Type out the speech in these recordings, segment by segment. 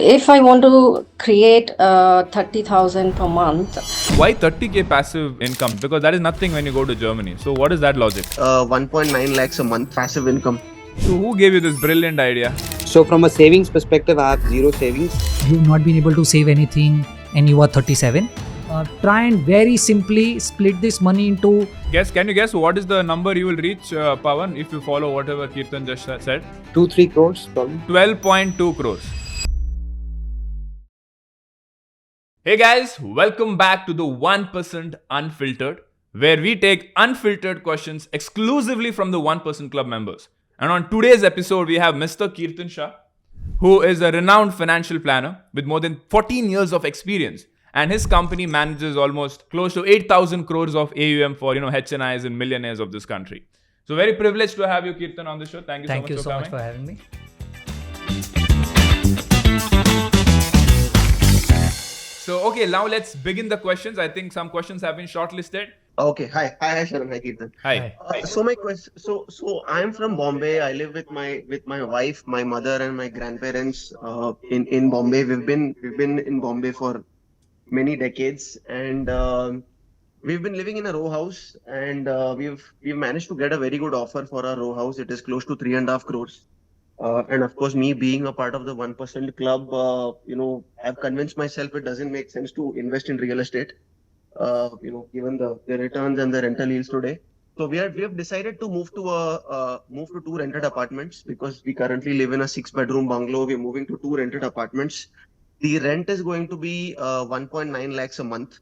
if I want to create 30,000 per month, Why 30k passive income? Because that is nothing when you go to Germany. So what is that logic? 1.9 lakhs a month passive income. So who gave you this brilliant idea? So from a savings perspective, I have zero savings. You've not been able to save anything and you are 37. Try and very simply split this money into... Can you guess what is the number you will reach, Pawan, if you follow whatever Kirtan just said? 2-3 crores probably. 12.2 crores. Hey guys, welcome back to the 1% Unfiltered, where we take unfiltered questions exclusively from the 1% Club members. And on today's episode, we have Mr. Kirtan Shah, who is a renowned financial planner with more than 14 years of experience. And his company manages almost close to 8,000 crores of AUM for, HNIs and millionaires of this country. So very privileged to have you, Kirtan, on the show. Thank you so much for coming. Having me. So, okay, now let's begin the questions. I think some questions have been shortlisted. Okay. Hi, Sharan. Hi, Kirtan. Hi. So my question. So I'm from Bombay. I live with my wife, my mother, and my grandparents. In Bombay, we've been in Bombay for many decades, and we've been living in a row house, and we've managed to get a very good offer for our row house. It is close to 3.5 crores. And of course, me being a part of the 1% club, I've convinced myself it doesn't make sense to invest in real estate, given the returns and the rental yields today. So we have decided to move to 2 rented apartments because we currently live in a 6-bedroom bungalow. We're moving to 2 rented apartments. The rent is going to be 1.9 lakhs a month.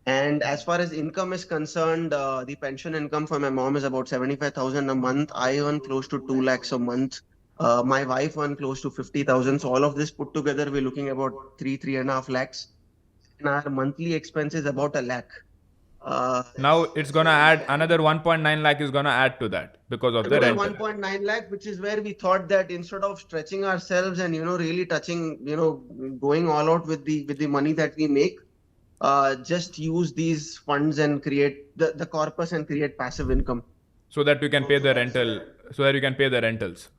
And as far as income is concerned, the pension income for my mom is about 75,000 a month. I earn close to 2 lakhs a month. My wife earned close to 50,000. So all of this put together, we're looking about 3.5 lakhs. And our monthly expense is about 1 lakh. Now it's going to add another 1.9 lakh is going to add to that because of the rent. 1.9 lakh, which is where we thought that instead of stretching ourselves and, really touching, going all out with the money that we make, just use these funds and create the corpus and create passive income. So that you can pay the rental, rentals.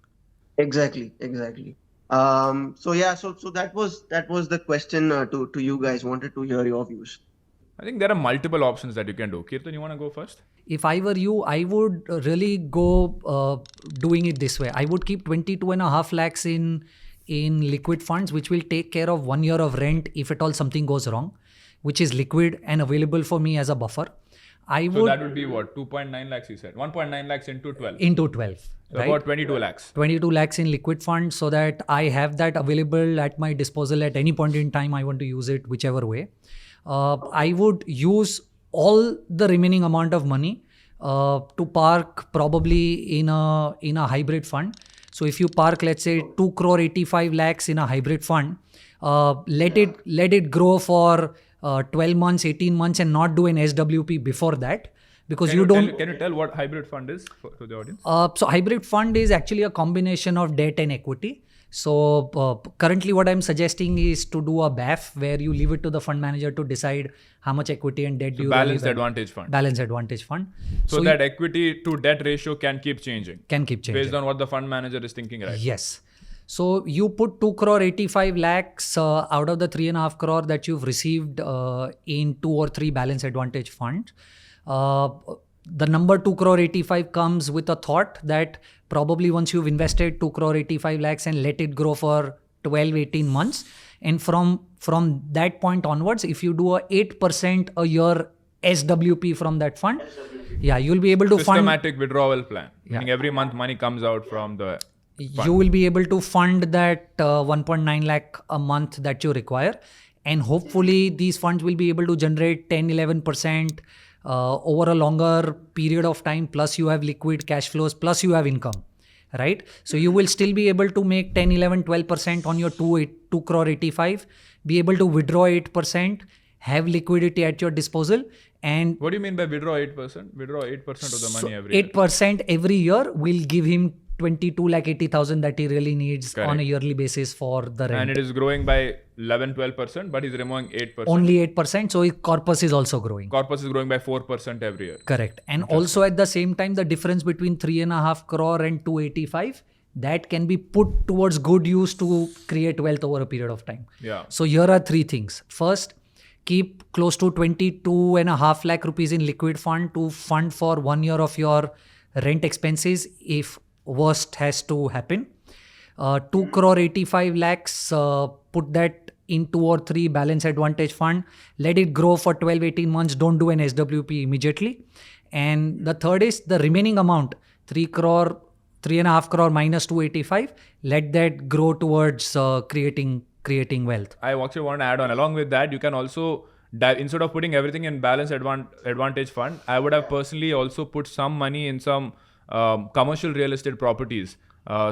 Exactly. So that was the question to you guys. Wanted to hear your views. I think there are multiple options that you can do. Kirtan, you want to go first? If I were you, I would really go doing it this way. I would keep 22.5 lakhs in liquid funds, which will take care of 1 year of rent if at all something goes wrong, which is liquid and available for me as a buffer. So that would be what? 2.9 lakhs you said? 1.9 lakhs into 12? Into 12. So right? About 22 lakhs. 22 lakhs in liquid funds so that I have that available at my disposal at any point in time I want to use it, whichever way. I would use all the remaining amount of money to park probably in a hybrid fund. So if you park, let's say 2 crore 85 lakhs in a hybrid fund, let it grow for 12 months, 18 months and not do an SWP before that. Because Can you tell what hybrid fund is to the audience? So hybrid fund is actually a combination of debt and equity. So currently what I'm suggesting is to do a BAF where you leave it to the fund manager to decide how much equity and debt do you Balanced advantage fund. Balanced advantage fund. So that equity to debt ratio can keep changing. Based on what the fund manager is thinking, right? Yes. So you put 2 crore 85 lakhs out of the 3.5 crore that you've received in 2 or 3 balanced advantage funds. The number 2 crore 85 comes with a thought that probably once you've invested 2 crore 85 lakhs and let it grow for 12-18 months, and from that point onwards, if you do a 8% a year SWP from that fund, you'll be able to Systematic withdrawal plan. Meaning every month money comes out from the fund. You will be able to fund that 1.9 lakh a month that you require, and hopefully these funds will be able to generate 10-11% over a longer period of time, plus you have liquid cash flows, plus you have income, right? So you will still be able to make 10, 11, 12% on your 2 crore 85, be able to withdraw 8%, have liquidity at your disposal. And what do you mean by withdraw 8%? Withdraw 8% of the money every year. 8% every year will give him 22,80,000 that he really needs. Correct. On a yearly basis for the rent. And it is growing by 11-12%, but he's removing 8%. Only 8%. So corpus is also growing. Corpus is growing by 4% every year. Correct. And also at the same time, the difference between 3.5 crore and 285 that can be put towards good use to create wealth over a period of time. Yeah. So here are three things. First, keep close to 22.5 lakh rupees in liquid fund to fund for 1 year of your rent expenses if worst has to happen. 2 crore 85 lakhs, put that in 2 or 3 balance advantage fund. Let it grow for 12-18 months. Don't do an SWP immediately. And the third is the remaining amount, 3 crore, 3.5 crore minus 285. Let that grow towards creating wealth. I actually want to add on. Along with that, you can also instead of putting everything in balance advantage fund, I would have personally also put some money in some commercial real estate properties.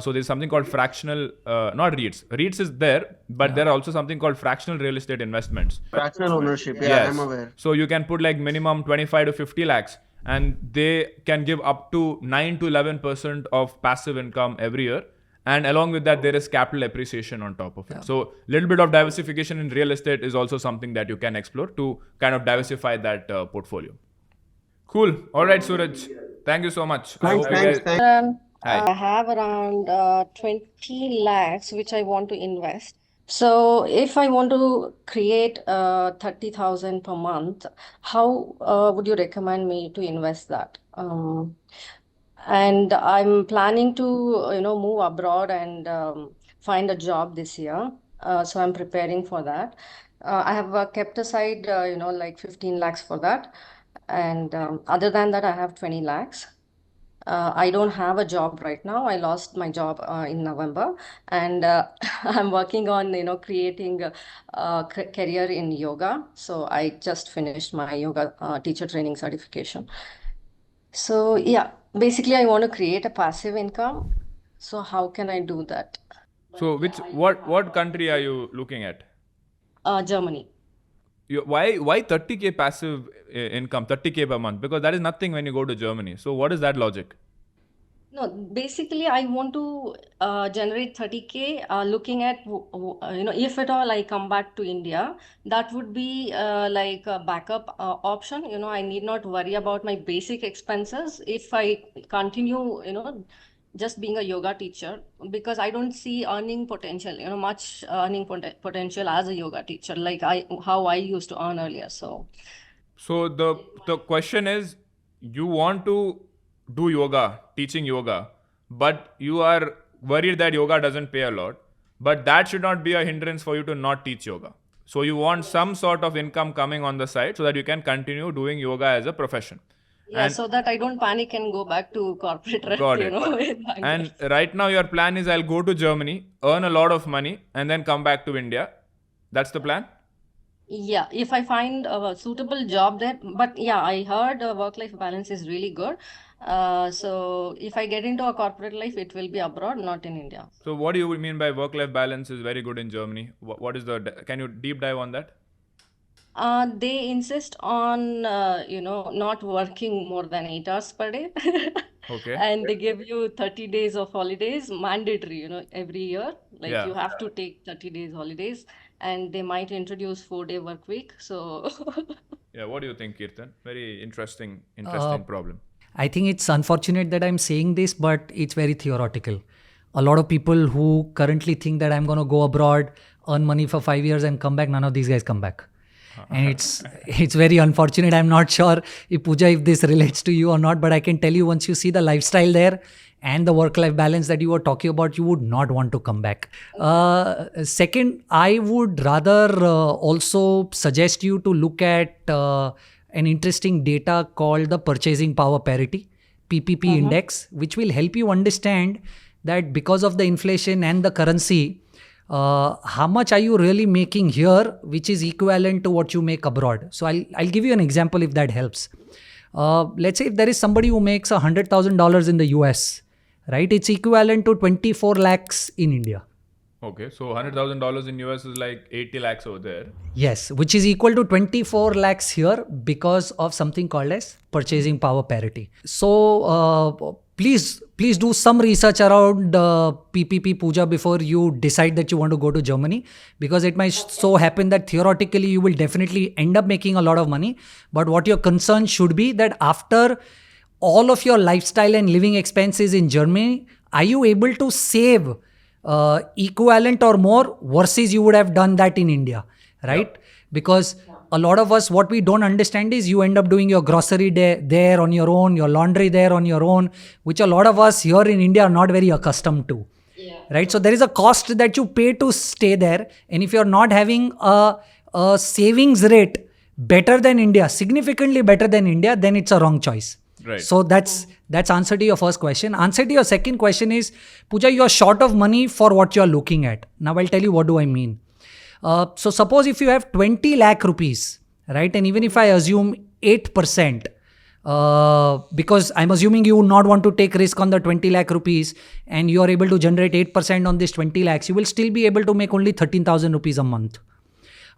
So there's something called fractional, not REITs. REITs is there, but there are also something called fractional real estate investments. Fractional ownership. Yeah, Yes. I'm aware. So you can put like minimum 25 to 50 lakhs, and they can give up to 9 to 11% of passive income every year. And along with that, there is capital appreciation on top of it. So little bit of diversification in real estate is also something that you can explore to kind of diversify that portfolio. Cool. All right, Suraj. Thank you so much. I hope you guys- Thanks. Hi. I have around 20 lakhs which I want to invest. So if I want to create 30,000 per month, how would you recommend me to invest that? And I'm planning to, move abroad and find a job this year. So I'm preparing for that. I have kept aside, like 15 lakhs for that. And other than that, I have 20 lakhs. I don't have a job right now. I lost my job in November, and I'm working on, creating a career in yoga. So I just finished my yoga teacher training certification. So yeah, basically I want to create a passive income. So how can I do that? So what country are you looking at? Germany. Why 30K passive income, 30K per month? Because that is nothing when you go to Germany. So what is that logic? No, basically, I want to generate 30K, looking at, if at all I come back to India, that would be like a backup option. I need not worry about my basic expenses if I continue, just being a yoga teacher, because I don't see earning potential, much earning potential as a yoga teacher, like how I used to earn earlier. So the question is, you want to do yoga, teaching yoga, but you are worried that yoga doesn't pay a lot, but that should not be a hindrance for you to not teach yoga. So you want some sort of income coming on the side so that you can continue doing yoga as a profession. Yeah, And- so that I don't panic and go back to corporate, Got you it. know. with my And right now your plan is, I'll go to Germany, earn a lot of money, and then come back to India. That's the plan? Yeah, if I find a suitable job there, but yeah, I heard work-life balance is really good. So if I get into a corporate life, it will be abroad, not in India. So what do you mean by work-life balance is very good in Germany? What is can you deep dive on that? They insist on, not working more than 8 hours per day. Okay. And they give you 30 days of holidays, mandatory, every year. Like Yeah. you have to take 30 days holidays, and they might introduce 4-day work week. So Yeah, what do you think, Kirtan? Very interesting problem. I think it's unfortunate that I'm saying this, but it's very theoretical. A lot of people who currently think that I'm going to go abroad, earn money for 5 years and come back, none of these guys come back. And it's very unfortunate. I'm not sure if Pooja, if this relates to you or not, but I can tell you, once you see the lifestyle there and the work-life balance that you were talking about, you would not want to come back. Second, I would rather also suggest you to look at an interesting data called the purchasing power parity, PPP index, which will help you understand that because of the inflation and the currency, how much are you really making here, which is equivalent to what you make abroad. So I'll give you an example if that helps. Let's say if there is somebody who makes $100,000 in the US, right? It's equivalent to 24 lakhs in India. Okay, so $100,000 in US is like 80 lakhs over there. Yes, which is equal to 24 lakhs here because of something called as purchasing power parity. So please do some research around PPP, Pooja, before you decide that you want to go to Germany, because it might so happen that theoretically you will definitely end up making a lot of money. But what your concern should be that after all of your lifestyle and living expenses in Germany, are you able to save equivalent or more versus you would have done that in India, right? Because a lot of us, what we don't understand is you end up doing your grocery there on your own, your laundry there on your own, which a lot of us here in India are not very accustomed to. Right? So there is a cost that you pay to stay there. And if you're not having a savings rate better than India, significantly better than India, then it's a wrong choice. Right. So that's answer to your first question. Answer to your second question is, Pooja, you're short of money for what you're looking at. Now I'll tell you what do I mean. So suppose if you have 20 lakh rupees, right? And even if I assume 8%, because I'm assuming you would not want to take risk on the 20 lakh rupees and you are able to generate 8% on this 20 lakhs, you will still be able to make only 13,000 rupees a month.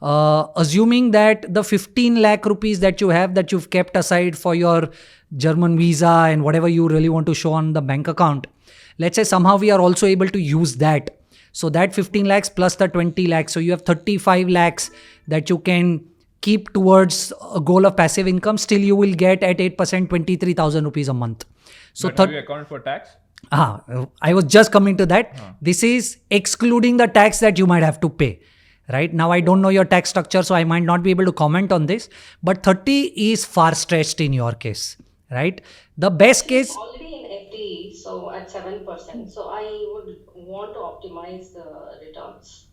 Assuming that the 15 lakh rupees that you have, that you've kept aside for your German visa and whatever you really want to show on the bank account, let's say somehow we are also able to use that. So that 15 lakhs plus the 20 lakhs. So you have 35 lakhs that you can keep towards a goal of passive income. Still you will get at 8% 23,000 rupees a month. So But have you accounted for tax? I was just coming to that. This is excluding the tax that you might have to pay. Right now, I don't know your tax structure, so I might not be able to comment on this. But 30 is far stretched in your case, right? The best case. Already in FD, so at 7%. So I would want to optimize the returns.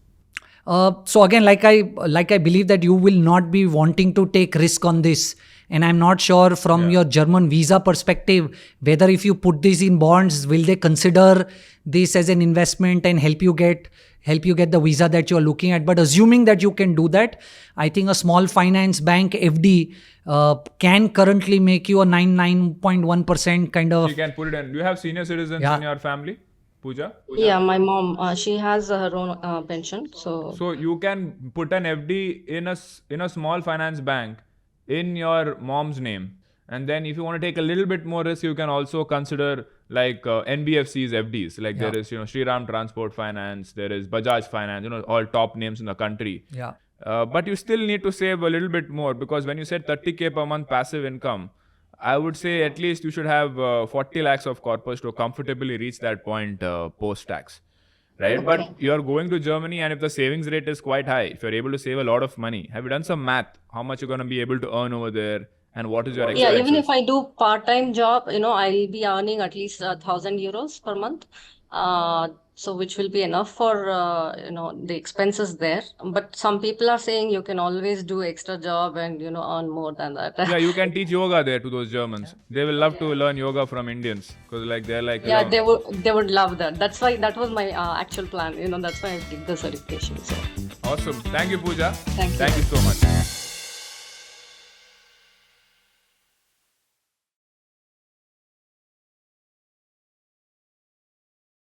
So again, like I believe that you will not be wanting to take risk on this. And I'm not sure from your German visa perspective, whether if you put this in bonds, will they consider this as an investment and help you get the visa that you're looking at. But assuming that you can do that, I think a small finance bank FD can currently make you a 9.1% kind of. You can put it in. Do you have senior citizens in your family, Pooja? Yeah, my mom, she has her own pension. So you can put an FD in a small finance bank in your mom's name. And then if you want to take a little bit more risk, you can also consider like NBFC's FDs. Like there is, Shriram Transport Finance, there is Bajaj Finance, all top names in the country. Yeah. But you still need to save a little bit more, because when you said 30K per month passive income, I would say at least you should have 40 lakhs of corpus to comfortably reach that point post-tax. Right? Okay. But you're going to Germany, and if the savings rate is quite high, if you're able to save a lot of money, have you done some math? How much you're going to be able to earn over there? And what is your expenses? Yeah, even if I do part-time job, I'll be earning at least 1,000 euros per month. So which will be enough for, the expenses there. But some people are saying you can always do extra job and, earn more than that. Yeah, you can teach yoga there to those Germans. They will love to learn yoga from Indians, because they're like. Yeah, they would love that. That's why that was my actual plan. That's why I did the certification. So. Awesome. Thank you, Pooja. Thank you so much.